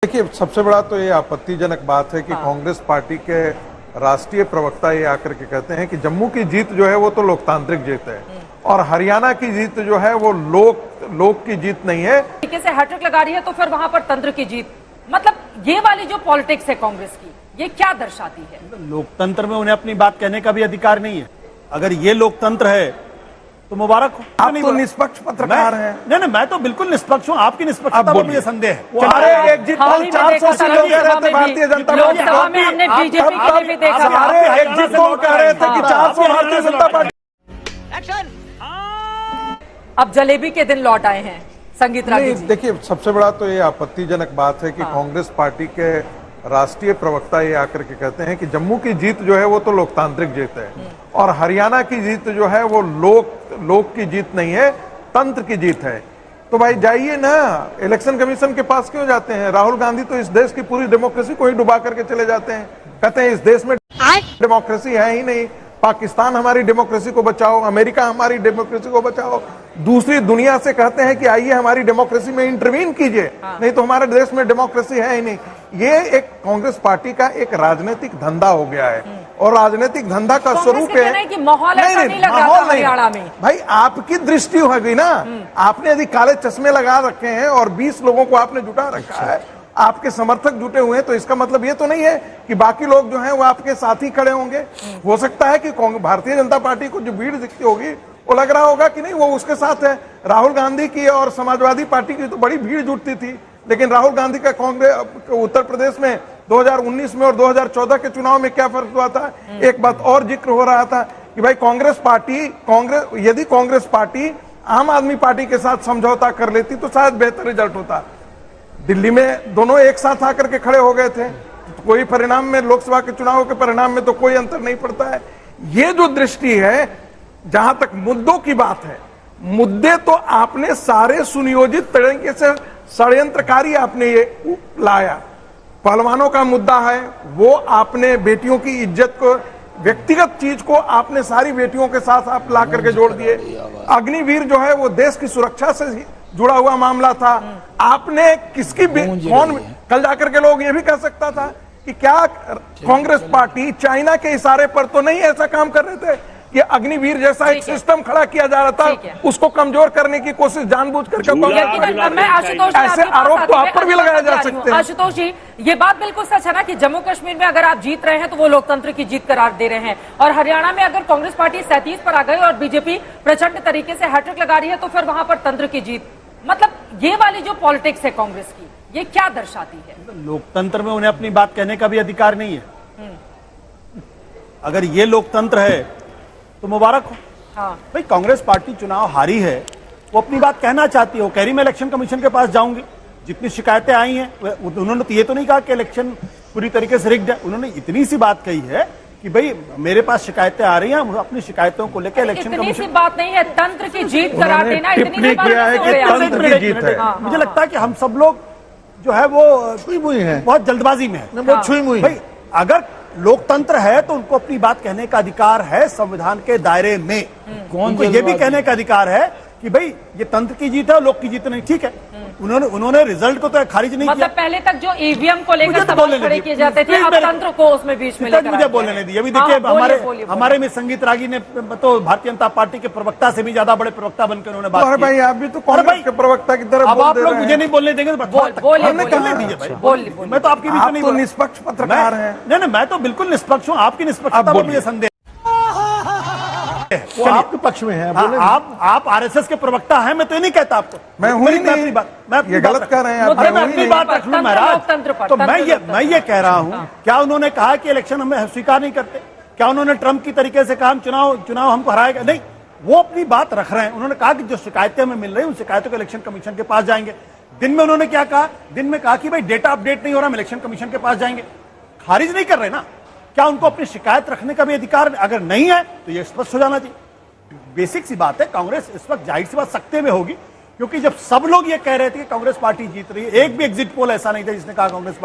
देखिए, सबसे बड़ा तो ये आपत्तिजनक बात है कि कांग्रेस पार्टी के राष्ट्रीय प्रवक्ता ये आकर के कहते हैं कि जम्मू की जीत जो है वो तो लोकतांत्रिक जीत है और हरियाणा की जीत जो है वो लोक की जीत नहीं है। तरीके से हैट्रिक लगा रही है तो फिर वहां पर तंत्र की जीत, मतलब ये वाली जो पॉलिटिक्स है कांग्रेस की, ये क्या दर्शाती है? लोकतंत्र में उन्हें अपनी बात कहने का भी अधिकार नहीं है। अगर ये लोकतंत्र है तो मुबारक हो। आप तो निष्पक्ष पत्रकार हैं। नहीं, मैं तो बिल्कुल निष्पक्ष हूँ। आपकी निष्पक्षता पर मुझे संदेह है। हमारे एग्जिट पोल 400 सीटों कह रहे थे भारतीय जनता पार्टी, हमने बीजेपी के भी देखा। हमारे एग्जिट पोल कह रहे थे कि 400 भारतीय जनता पार्टी। अब जलेबी के दिन लौट आए हैं संगीत रागी जी। देखिए, सबसे बड़ा तो ये आपत्तिजनक बात है कि कांग्रेस पार्टी के राष्ट्रीय प्रवक्ता ये आकर के कहते हैं कि जम्मू की जीत जो है वो तो लोकतांत्रिक जीत है और हरियाणा की जीत जो है वो लोक की जीत नहीं है, तंत्र की जीत है। तो भाई जाइए ना, इलेक्शन कमीशन के पास क्यों जाते हैं? राहुल गांधी तो इस देश की पूरी डेमोक्रेसी को ही डुबा करके चले जाते हैं। कहते हैं इस देश में डेमोक्रेसी है ही नहीं, पाकिस्तान हमारी डेमोक्रेसी को बचाओ, अमेरिका हमारी डेमोक्रेसी को बचाओ, दूसरी दुनिया से कहते हैं कि आइए हमारी डेमोक्रेसी में इंटरवीन कीजिए, नहीं तो हमारे देश में डेमोक्रेसी है ही नहीं। ये एक कांग्रेस पार्टी का एक राजनीतिक धंधा हो गया है और राजनीतिक धंधा का स्वरूप है कि माहौल ऐसा नहीं लग रहा था हरियाणा में। भाई आपकी दृष्टि हो गई ना, आपने यदि काले चश्मे लगा रखे हैं और 20 लोगों को आपने जुटा रखा है, आपके समर्थक जुटे हुए हैं, तो इसका मतलब ये तो नहीं है कि बाकी लोग जो हैं वो आपके साथ ही खड़े होंगे। हो सकता है कि भारतीय जनता पार्टी को जो भीड़ दिखती होगी वो लग रहा होगा कि नहीं वो उसके साथ है। राहुल गांधी की और समाजवादी पार्टी की तो बड़ी भीड़ जुटती थी, लेकिन राहुल गांधी का कांग्रेस उत्तर प्रदेश में 2019 में और 2014 के चुनाव में क्या फर्क हुआ था? एक बात और जिक्र हो रहा था कि भाई यदि कांग्रेस पार्टी आम आदमी पार्टी के साथ समझौता कर लेती तो शायद बेहतर रिजल्ट होता। दिल्ली में दोनों एक साथ आकर के खड़े हो गए थे, तो कोई परिणाम में, लोकसभा के चुनाव के परिणाम में तो कोई अंतर नहीं पड़ता है। ये जो दृष्टि है, जहां तक मुद्दों की बात है, मुद्दे तो आपने सारे सुनियोजित तरीके से षड्यंत्रकारी आपने ये लाया। पहलवानों का मुद्दा है, वो आपने बेटियों की इज्जत को, व्यक्तिगत चीज को आपने सारी बेटियों के साथ आप ला करके जोड़ दिए। अग्निवीर जो है वो देश की सुरक्षा से जुड़ा हुआ मामला था। आपने किसकी कौन, कल जाकर के लोग ये भी कह सकता था कि क्या कांग्रेस पार्टी चाइना के इशारे पर तो नहीं ऐसा काम कर रहे थे कि अग्निवीर जैसा एक सिस्टम खड़ा किया जा रहा था, उसको कमजोर करने की कोशिश जानबूझ करके। ऐसे आरोप तो आप पर भी लगाया जा सकते हैं। आशुतोष जी, ये बात बिल्कुल सच है ना कि जम्मू कश्मीर में अगर आप जीत रहे हैं तो वो लोकतंत्र की जीत करार दे रहे हैं, और हरियाणा में अगर कांग्रेस पार्टी 37 पर आ गई और बीजेपी प्रचंड तरीके से हैट्रिक लगा रही है तो फिर वहां पर तंत्र की जीत, मतलब ये वाली जो पॉलिटिक्स है कांग्रेस की, ये क्या दर्शाती है? लोकतंत्र में उन्हें अपनी बात कहने का भी अधिकार नहीं है। अगर ये लोकतंत्र है तो मुबारक हो। भाई कांग्रेस पार्टी चुनाव हारी है, वो अपनी बात कहना चाहती हो, कह रही मैं इलेक्शन कमीशन के पास जाऊंगी। जितनी शिकायतें आई हैं, उन्होंने तो ये तो नहीं कहा कि इलेक्शन पूरी तरीके से रिग्ड है, उन्होंने इतनी सी बात कही है कि भाई मेरे पास शिकायतें आ रही हैं, हम अपनी शिकायतों को लेकर इलेक्शन कमीशन। इतनी सी बात नहीं है, तंत्र की जीत करार देना, इतनी किया है कि तंत्र की जीत है। मुझे लगता है कि हम सब लोग जो है वो छुई मुई है, बहुत जल्दबाजी में है, बहुत छुई मुई। भाई अगर लोकतंत्र है तो उनको अपनी बात कहने का अधिकार है संविधान के दायरे में। उनको ये भी कहने का अधिकार है कि भाई ये तंत्र की जीत है और लोक की जीत नहीं। ठीक है, उन्होंने रिजल्ट को तो खारिज नहीं किया। मतलब पहले तक जो ईवीएम को लेकर सवाल खड़े किए जाते थे, अब तंत्र को उसमें बीच में मुझे बोलने दीजिए। अभी देखिए, हमारे में संगीत रागी ने तो भारतीय जनता पार्टी के प्रवक्ता से भी ज्यादा बड़े प्रवक्ता बनकर उन्होंने बात की। भाई आप भी तो कांग्रेस के प्रवक्ता की तरफ, अब आप लोग मुझे नहीं बोलने देंगे तो करने दीजिए भाई। मैं तो आपकी बीच नहीं, निष्पक्ष पत्रकार हैं। नहीं, मैं तो बिल्कुल निष्पक्ष हूँ। आपकी निष्पक्षता पर मुझे संदेह, वो आपके पक्ष में है। आप आरएसएस के प्रवक्ता हैं, मैं तो नहीं कहता आपको। मैं हूं ही नहीं, मैं ये गलत कर रहे हैं आप। मैं अपनी बात रख लूं महाराज, तो मैं ये कह रहा हूं, क्या उन्होंने कहा कि इलेक्शन हमें स्वीकार नहीं करते? क्या उन्होंने ट्रंप की तरीके से कहा हम चुनाव हमको हराएगा? नहीं, वो अपनी बात रख रहे हैं। उन्होंने कहा कि जो शिकायतें हमें मिल रही हैं उन शिकायतों को इलेक्शन कमीशन के पास जाएंगे। दिन में उन्होंने क्या कहा? दिन में कहा कि भाई डेटा अपडेट नहीं हो रहा, हम इलेक्शन कमीशन के पास जाएंगे। खारिज नहीं कर रहे ना? क्या उनको अपनी शिकायत रखने का भी अधिकार अगर नहीं है तो ये स्पष्ट हो जाना चाहिए। बेसिक सी बात है, कांग्रेस इस वक्त जाहिर सी बात सत्ते में होगी, क्योंकि जब सब लोग ये कह रहे थे कि कांग्रेस पार्टी जीत रही है, एक भी एग्जिट पोल ऐसा नहीं था जिसने कहा कांग्रेस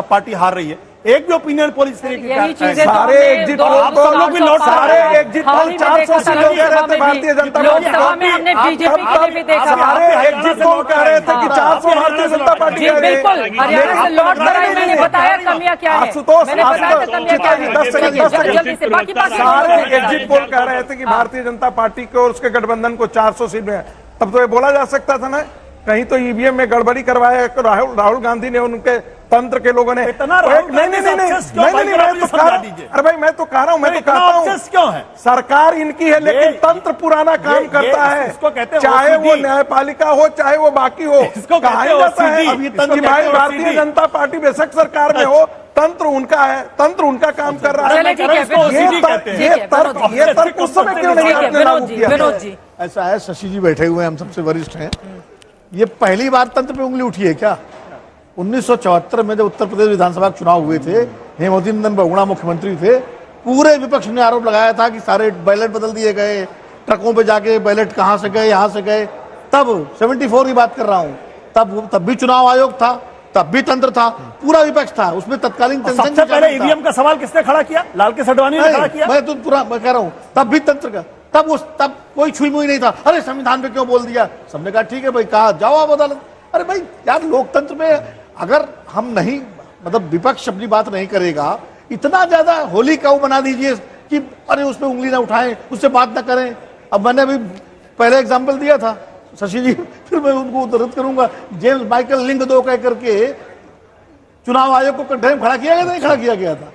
पार्टी हार रही है। एक भी ओपिनियन पोल इस तरीके यही का चीजें तो सारे हमने एग्जिट दो- पोल आप सब लोग भी नोट कर सारे रहे हैं। एग्जिट हाल पोल ही में 400 देखा था सीटों कह रहे थे लोकसभा भारतीय में जनता भी। लोकसभा में हमने बीजेपी के लिए भी देखा था। सारे एग्जिट पोल कह रहे थे कि 400 भारतीय जनता पार्टी जी का है। बिल्कुल, हरियाणा से लौट कर आई, मैंने बताया कमियां क्या है, आशुतोष, मैंने बताया था कमियां क्या है। 10 सेकंड, 10 सेकंड। जल्दी से बाकी सारे एग्जिट पोल कह रहे थे कि भारतीय जनता पार्टी को और उसके गठबंधन को 400 सीट में, तब तो ये बोला जा सकता था ना कहीं तो ईवीएम में गड़बड़ी करवाया। राहुल गांधी ने उनके तंत्र के लोगों ने इतना राहुल नहीं नहीं नहीं नहीं नहीं मैं तो कह रहा हूं, अरे भाई मैं तो कह रहा हूं, मैं तो कहता हूं क्यों है? सरकार इनकी है लेकिन तंत्र पुराना काम करता है, इसको कहते हैं चाहे वो OCD। न्यायपालिका हो चाहे वो बाकी हो। इसको कहते कहा हैं जाता है OCD। कि इसको कहते भाई हैं भारतीय OCD। जनता पार्टी बेशक सरकार में हो, तंत्र उनका है, तंत्र उनका काम कर रहा चलिए है। ठीक है, इसको OCD कहते हैं। ये तर्क उस समय क्यों नहीं आपने लागू किया? विनोद जी, ऐसा है, शशि जी बैठे हुए हैं, हम सबसे वरिष्ठ हैं। ये पहली बार तंत्र पे उंगली उठी है क्या? 1974 में जब उत्तर प्रदेश विधानसभा के चुनाव हुए थे, हेमवती नंदन बहुगुणा मुख्यमंत्री थे, पूरे विपक्ष ने आरोप लगाया था कि सारे बैलेट बदल दिए गए, ट्रकों पे जाके बैलेट कहां से गए, यहां से गए। तब 74 की बात कर रहा हूं, तब भी चुनाव आयोग था, तब भी तंत्र था, पूरा विपक्ष था, उसमें तत्कालीन सबसे पहले ईवीएम का सवाल किसने खड़ा किया? लाल कृष्ण आडवाणी ने खड़ा किया। मैं तो पूरा मैं कह रहा हूं, तब भी तंत्र का, तब कोई छुई मुई नहीं था। अरे संविधान पे क्यों बोल दिया? सबने कहा ठीक है भाई, कहा जाओ आप अदालत। अरे भाई यार, लोकतंत्र में अगर हम नहीं, मतलब विपक्ष अपनी बात नहीं करेगा, इतना ज्यादा होली काऊ बना दीजिए कि अरे उस पर उंगली ना उठाएं, उससे बात ना करें। अब मैंने अभी पहले एग्जाम्पल दिया था शशि जी, फिर मैं उनको उद्धृत करूंगा। जेम्स माइकल लिंग 2 कह करके चुनाव आयोग को कंधे में खड़ा किया गया था, नहीं खड़ा किया गया था।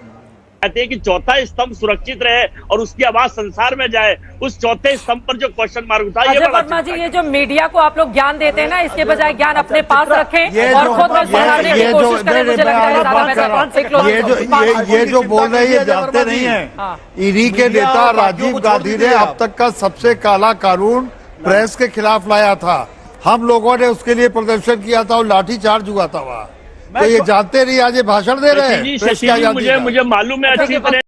कहते हैं कि चौथा स्तंभ सुरक्षित रहे और उसकी आवाज संसार में जाए, उस चौथे स्तंभ पर जो क्वेश्चन मार्क उठा, ये अजय बड़ा वर्मा जी, ये जो मीडिया को आप लोग ज्ञान देते हैं ना, इसके बजाय ज्ञान अपने पास रखें ये और जो- खुद बस बढ़ाने की ये कोशिश जो- करें। मुझे लग रहा है ज्यादा बेहतर। ये जो बोल रहे हैं ये जानते नहीं हाँ। है। ईडी के नेता राजीव गांधी ने अब तक का सबसे काला कानून प्रेस के खिलाफ लाया था। हम लोगों ने उसके लिए प्रदर्शन किया था और लाठीचार्ज हुआ था वहां। तो ये जानते नहीं, आज ये भाषण दे रहे हैं शशि प्रेस की जी, आजादी का। मुझे मालूम है अच्छी तरह।